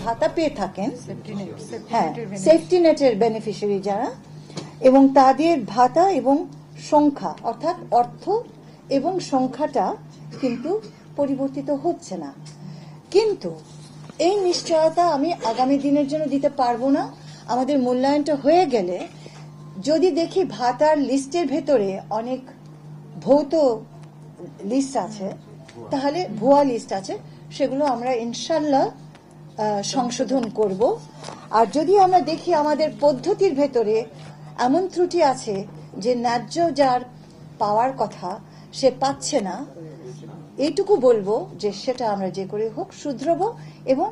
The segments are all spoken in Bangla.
ভাতা পেয়ে থাকেন, হ্যাঁ সেফটি নেটের বেনিফিশিয়ারি যারা, এবং তাদের ভাতা এবং সংখ্যা অর্থাৎ অর্থ এবং সংখ্যাটা কিন্তু পরিবর্তিত হচ্ছে না। কিন্তু এই নিশ্চয়তা আমি আগামী দিনের জন্য দিতে পারবো না। আমাদের মূল্যায়নটা হয়ে গেলে যদি দেখি ভাতার লিস্টের ভেতরে অনেক ভৌত লিস্ট আছে, তাহলে ভুয়া লিস্ট আছে, সেগুলো আমরা ইনশাল্লাহ সংশোধন করব। আর যদি আমরা দেখি আমাদের পদ্ধতির ভেতরে এমন ত্রুটি আছে যে ন্যায্য যার পাওয়ার কথা সে পাচ্ছে না, এইটুকু বলবো যে সেটা আমরা যে করে হোক শুধরাবো, এবং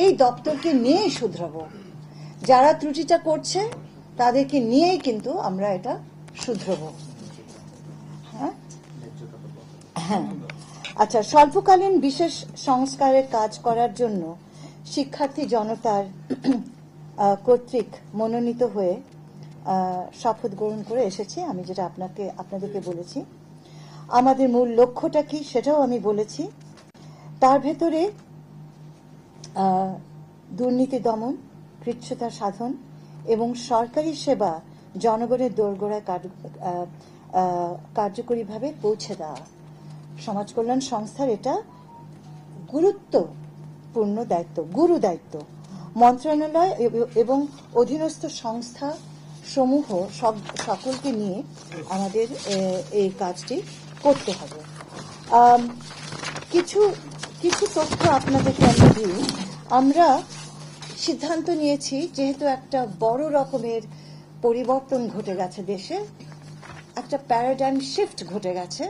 এই দপ্তরকে নিয়েই শুধরাবো। যারা ত্রুটিটা করছে তাদেরকে নিয়েই কিন্তু আমরা এটা শুধরাবো। হ্যাঁ হ্যাঁ আচ্ছা, স্বল্পকালীন বিশেষ সংস্কারের কাজ করার জন্য শিক্ষার্থী জনতার কর্তৃক মনোনীত হয়ে শপথ গ্রহণ করে এসেছি। আমি যেটা আপনাদেরকে বলেছি, আমাদের মূল লক্ষ্যটা কি সেটাও আমি বলেছি। তার ভেতরে দুর্নীতি দমন, কৃচ্ছতা সাধন এবং সরকারি সেবা জনগণের দোরগোড়ায় কার্যকরীভাবে পৌঁছে দেওয়া সমাজ কল্যাণ সংস্থার এটা গুরুত্বপূর্ণ দায়িত্ব, গুরু দায়িত্ব। মন্ত্রণালয় এবং অধীনস্থ সংস্থা সমূহ সকলকে নিয়ে আমাদের এই কাজটি করতে হবে। কিছু কিছু তথ্য আপনাদেরকে আমি দিই। আমরা সিদ্ধান্ত নিয়েছি, যেহেতু একটা বড় রকমের পরিবর্তন ঘটে গেছে দেশে, একটা প্যারাডাইম শিফট ঘটে গেছে।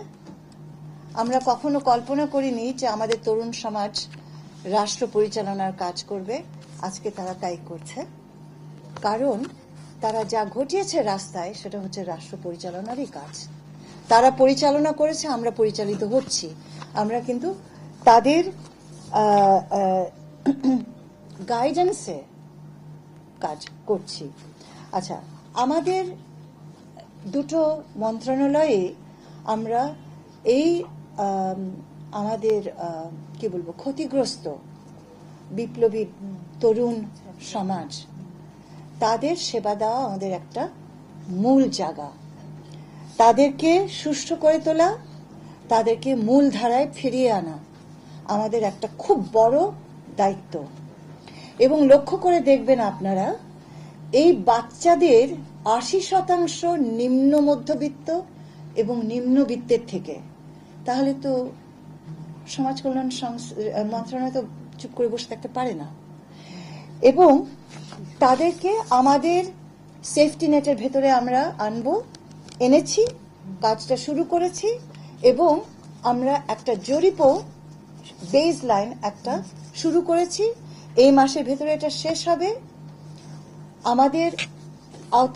আমরা কখনো কল্পনা করিনি যে আমাদের তরুণ সমাজ রাষ্ট্র পরিচালনার কাজ করবে। আজকে তারা তাই করছে, কারণ তারা যা ঘটিয়েছে রাস্তায় সেটা হচ্ছে রাষ্ট্র পরিচালনারই কাজ। তারা পরিচালনা করেছে, আমরা পরিচালিত হচ্ছি। আমরা কিন্তু তাদের গাইডেন্সে কাজ করছি। আচ্ছা, আমাদের দুটো মন্ত্রণালয়ে আমরা এই আমাদের কি বলবো ক্ষতিগ্রস্ত বিপ্লবী তরুণ সমাজ, তাদের সেবা দেওয়া আমাদের একটা মূল জায়গা। তাদেরকে সুষ্ঠু করে তোলা, তাদেরকে মূল ধারায় ফিরিয়ে আনা আমাদের একটা খুব বড় দায়িত্ব। এবং লক্ষ্য করে দেখবেন আপনারা, এই বাচ্চাদের ৮০% নিম্ন মধ্যবিত্ত এবং নিম্নবিত্তের থেকে। তাহলে তো সমাজ কল্যাণ মন্ত্রণালয় তো চুপ করে বসে থাকতে পারে না। এবং তাদেরকে আমাদের সেফটি নেটের ভেতরে আমরা আনবো, এনেছি, কাজটা শুরু করেছি, এবং আমরা একটা জরিপও বেস লাইন একটা শুরু করেছি। এই মাসের ভেতরে এটা শেষ হবে। আমাদের আওতা